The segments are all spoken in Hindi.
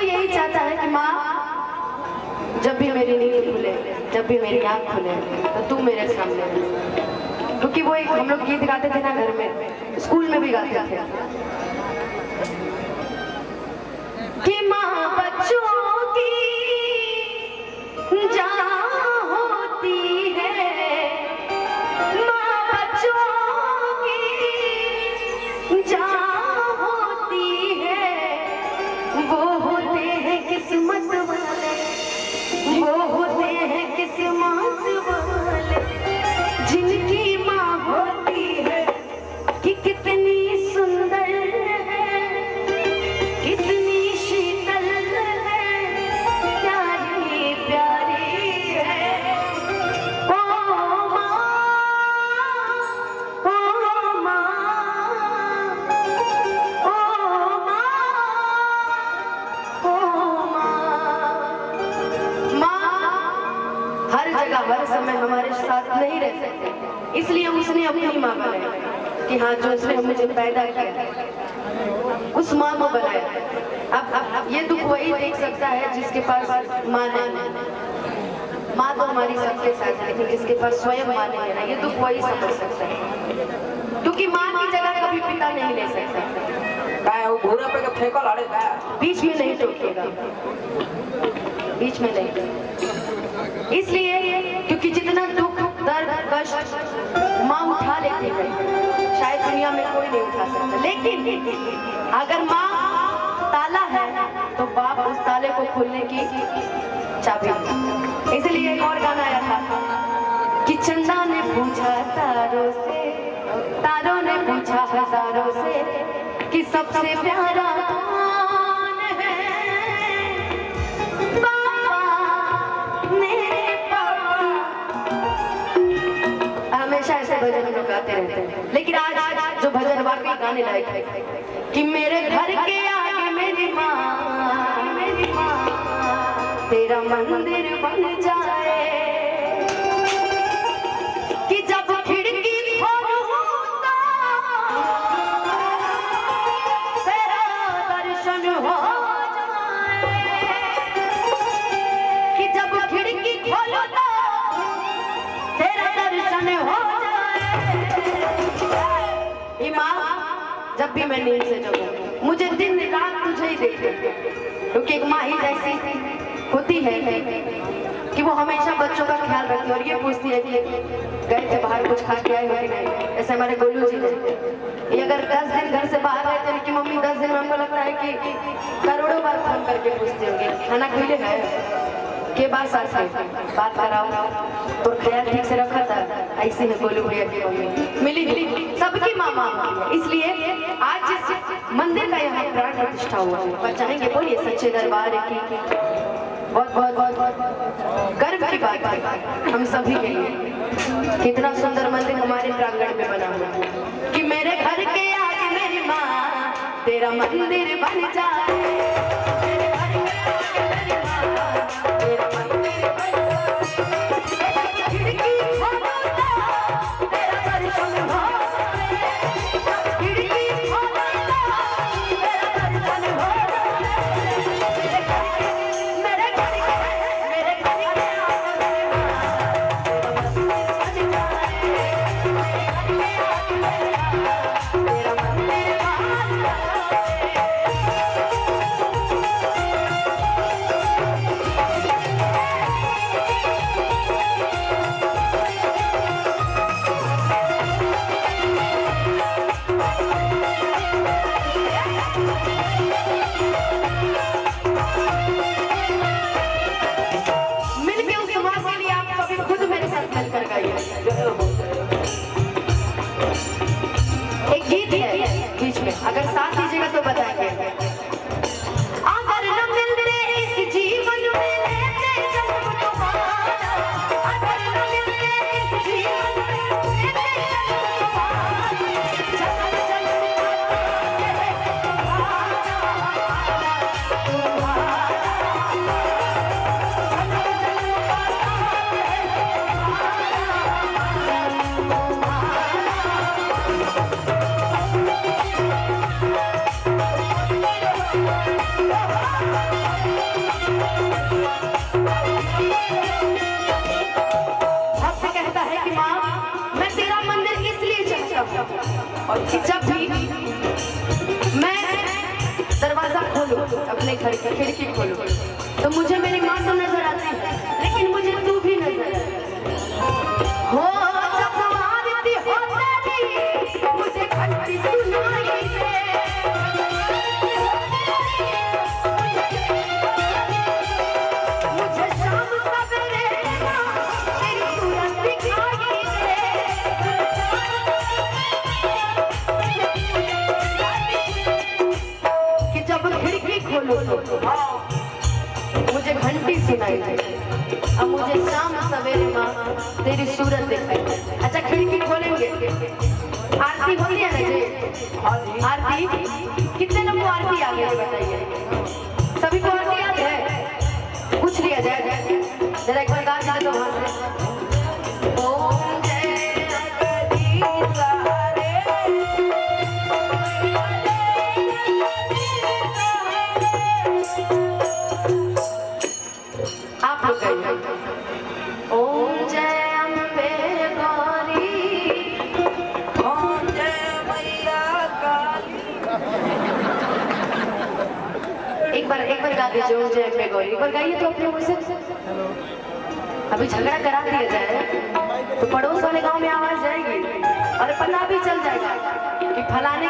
वो यही चाहता है कि माँ जब भी मेरी नींद खुले, जब भी मेरी आँख खुले तो तू मेरे सामने है। क्योंकि वो एक हम लोग गीत गाते थे ना घर में, स्कूल में भी गाते थे कि माँ बच्चों की जान होती है, माँ बच्चों की जान होती है, वो होते हैं किस्मत वाले, वो होते हैं किस्मत वाले जिनकी माँ होती है कि कितनी सुंदर है, कितनी शीतल है, प्यारी प्यारी है। ओ माँ, ओ माँ, ओ माँ, ओ माँ। हर जगह हर समय हमारे साथ नहीं रह सकते, इसलिए उसने अपनी माँ बनाई कि हाँ जो उसने मुझे पैदा किया उस माँ को बनाया। अब ये दुख वही देख सकता है जिसके पास माँ नहीं है। माँ तो हमारी सबके साथ है, लेकिन जिसके पास स्वयं माँ नहीं है ना, ये दुख वही समझ सकता है, क्योंकि माँ की जगह कभी पिता नहीं ले सकता। घोड़ा पे फेंको लड़ेगा, बीच में नहीं टोकेगा, बीच में नहीं। इसलिए क्योंकि जितना दुख दर्द कष्ट माँ उठा लेती है, शायद दुनिया में कोई नहीं उठा सकता। लेकिन अगर माँ ताला है तो बाप उस ताले को खोलने की चाबी। इसलिए एक और गाना आया था कि चंदा ने पूछा तारों से, तारों ने पूछा हजारों से कि सबसे प्यारा कौन है। हमेशा ऐसे भजन हम लोग गाते रहते हैं, लेकिन आज जो भजन वाकई गाने लायक है कि मेरे घर के आगे मेरी माँ, मेरी माँ तेरा मंदिर बन जाए, कि जब खिड़की खोलूं तो तेरा दर्शन हो जाए, कि जब खिड़की खोलूं तो तेरा दर्शन हो जाए। माँ जब भी मैं नींद से जगूं मुझे दिन रात तुझे ही देखना, क्योंकि एक माँ ही ऐसी होती है कि वो हमेशा बच्चों का ख्याल रखती है और ये पूछती है कि गए थे बाहर कुछ खा के आए हो कि नहीं। ऐसे हमारे गोलू जी हैं, ये अगर 10 दिन घर से बाहर रहते हैं कि मम्मी 10 दिन में हमको लगता है कि करोड़ों बार फोन करके पूछते होंगे खाना खुले है के बाद साथ बात कराओ तो ख्याल ठीक से रखा था। ऐसे है गोलू भैया की मम्मी मिली सबकी मामा होती है। इसलिए आज जिस मंदिर का यहाँ प्राण प्रतिष्ठा हुआ है वह चाहेंगे बोलिए सच्चे दरबार की बहुत बहुत बहुत गर्व की बात है हम सभी के लिए। कितना सुंदर मंदिर हमारे प्रांगण में बना हुआ है कि मेरे घर के आगे मेरी माँ तेरा मंदिर बन जाए, मेरे घर के आगे मेरी माँ तेरा मंदिर बन जाए, खिड़की खोलो तो तेरा दर्शन हो जाए, खिड़की खोलो तो तेरा दर्शन हो जाए, मेरे घर के आगे मेरी माँ तेरा मंदिर बन मिलके उस समाज के लिए आप कभी खुद मेरे साथ मिलकर गाइए। एक गीत है बीच में, अगर साथ दीजिएगा तो बताएंगे। अगर न मिलते इस जीवन में लेते जन्म तुम्हारा, अगर न मिलते इस जीवन में लेते जन्म तुम्हारा, जन्म जन्म तुम्हारा भक्त कहता है कि माँ मैं तेरा मंदिर इसलिए चाहता हूँ कि जब भी मैं दरवाजा खोलूं, अपने घर की खिड़की खोलूं, तो मुझे मेरी माँ तो नजर आती है, लेकिन मुझे तू भी नजर हो। जब आरती हो तेरी मुझे घंटी सुनाई दे, मुझे शाम सवेरे तेरी सूरत दिखाई दे, कि जब खिड़की खोलो तो मुझे घंटी सुनाई दे, अब मुझे शाम सवेरे माँ तेरी सूरत दिखाई। अच्छा खिड़की खोलेंगे, आरती होती है ना जी? आरती कितने लोग को आरती आ गई बताइए? सभी को आरती याद है? पूछ लिया जाए जरा एक बार गा दीजिए तो वहां से। ओम जय जगदीश हरे, आप लोग गाइए। ओम जय अम्बे गौरी, ओम जय मैया काली। एक बार गा दीजिए ओम जय अम्बे गौरी। एक बार गाइए तो अपने मुंह से। अभी झगड़ा करा दिया जाए तो पड़ोस वाले गांव में आवाज जाएगी और पता भी चल जाएगा कि फलाने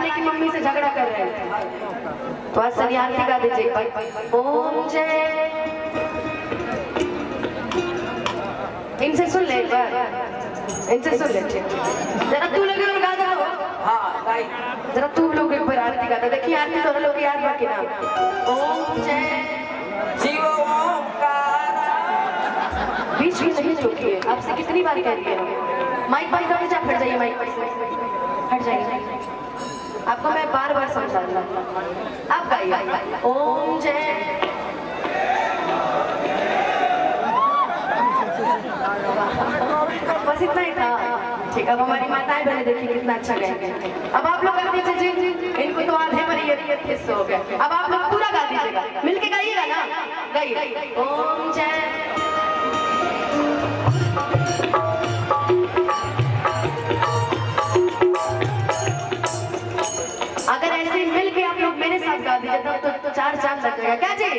की मम्मी से झगड़ा कर रहे हैं। तो आज सनी आरती गा दीजिए एक बार। ओम जय, इनसे सुन ले एक बार, इनसे सुन ले। जरा तू लोग गा दो। हाँ गाई। जरा तू लोग एक बार आरती गाता। देखिए आरती तो लोग याद बाकी ना। ओम जय शिव ओंकार। बीच में नहीं चौकी आपसे कितनी बार कह रही है? माइक बंद कर दीजिए, हट जाइए माइक से, हट जाइए। आपको मैं बार बार समझा दूंगा, आप गाइए। ओम जय, बस इतना ही था। ठीक, अब हमारी माताएं बहनें देखिए कितना अच्छा गाएंगे। अब आप लोग गा दीजिए जी, इनको तो आधे पर ये हिस्सा हो गया। अब आप लोग पूरा गा दीजिएगा, मिलके गाइएगा ना, गाइए। ओम जय, अगर ऐसे मिल के आप लोग मेरे साथ गा दीजिए तब तो चार चांद लग जाएगा। क्या जी,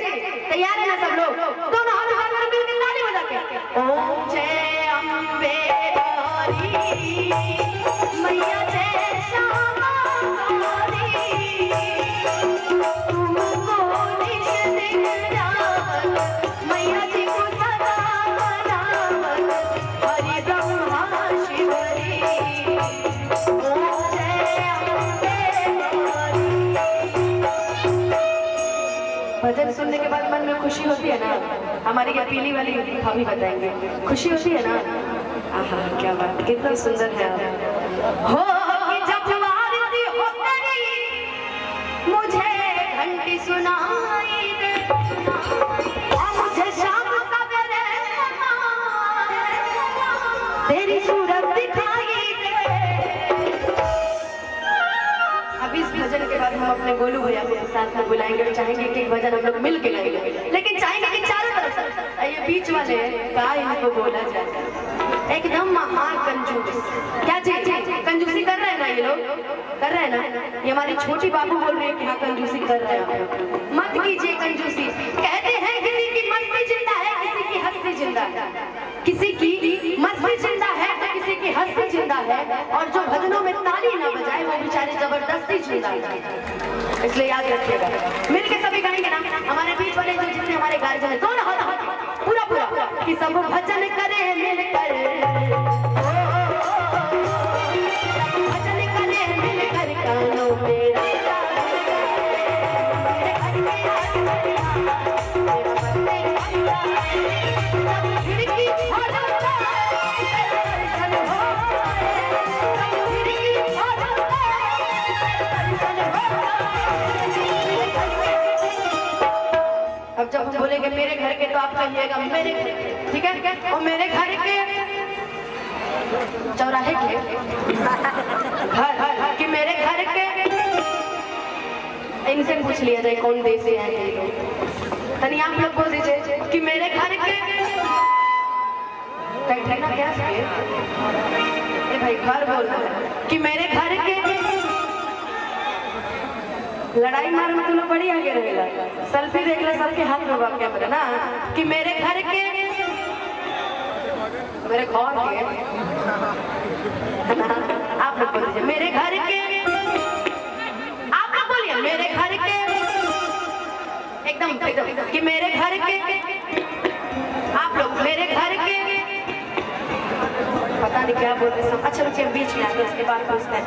तैयार है ना सब लोग? दोनों हाथ उठाकर मिल के ताली बजा के ओम जय अम्बे गौरी, मैया जय श्यामा गौरी, तुमको निश दिन रात मैया जी को सदा मनावत, हरि ब्रह्मा शिवरी। भजन सुनने के बाद मन में खुशी होती है ना? हमारी ये पीली वाली भाभी बताएंगे, खुशी होती है ना? आहा क्या बात, कितना सुंदर है हो। जब आरती हो तेरी मुझे घंटी सुनाई दे, मुझे शाम सवेरे तेरी सूरत दिखाई दे। अब इस भजन के बाद हम अपने गोलू भैया को साथ में बुलाएंगे और चाहेंगे कि भजन हम लोग मिल के गाएंगे, लेकिन चाहेंगे कि चारों तरफ से ये बीच वाले का इनको बोला जाए एकदम महाकंजूस। क्या जी कंजूसी कर रहे हैं ना ये लोग? कर रहे हैं ना? ये हमारी छोटी बाबू बोल रही है कि हाँ कंजूसी कर रहे हैं। मत कीजिए कंजूसी। कहते हैं किसी की मस्ती जिंदा है, किसी की हंसी जिंदा है, किसी की मस्ती जिंदा है तो किसी की हंसी जिंदा है, और जो भजनों में ताली ना बजाए वो बेचारे जबरदस्ती जिंदा है। इसलिए याद रखिएगा, मिलके सभी गाएंगे ना। हमारे बीच वाले जो जितने हमारे गार्जियन हैं दोनों हाथ पूरा पूरा कि सब भजन करे मिलकर, भजन करे मिलकर कानों में अब जब हम बोलेंगे मेरे घर के तो आप कहिएगा मेरे घर के, ठीक है? और मेरे घर के चौराहे के घर कि मेरे घर के इनसे पूछ लिया जाए कौन देश से आए हैं लोग। तनी आप लोग बोल दीजिए कि मेरे घर के कैटरीना कैफ के ए भाई घर बोल रहा है कि मेरे घर के लड़ाई मार में तुम लोग बड़ी आगे रहेगा। सेल्फी देख ले सबके हाथ में बाप कैमरा ना कि मेरे घर के मेरे घर के आप लोग बोल दीजिए मेरे घर के आप लोग बोलिए मेरे घर के एकदम एकदम कि मेरे घर के आप लोग मेरे घर के पता नहीं क्या बोल रहे सब। अच्छा रुकिए बीच में आ गए उसके बाद पूछते हैं।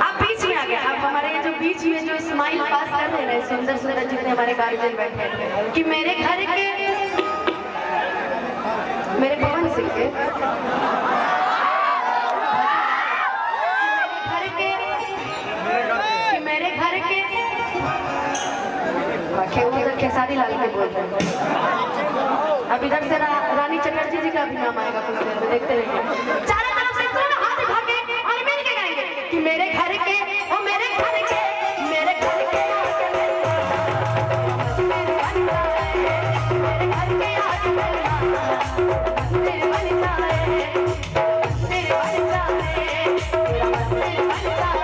आप बीच में आ गए आप हमारे ये जो बीच में जो स्माइल पास कर रहे हैं सुंदर सुंदर जितने हमारे गार्जियन बैठे हैं कि मेरे घर के मेरे पवन सिंह के मेरे घर के खेसारी लाल के बोल रहे हैं। अब इधर से रानी चटर्जी जी का भी नाम आएगा कुछ देर में देखते रहिए। चारों तरफ से दोनों हाथ उठा के और मिल के गाएंगे कि मेरे घर के ओ मेरे घर के मेरे घर के मेरे घर के आज मेरे बन जाए तेरे बन जाए तेरा मन बन जाए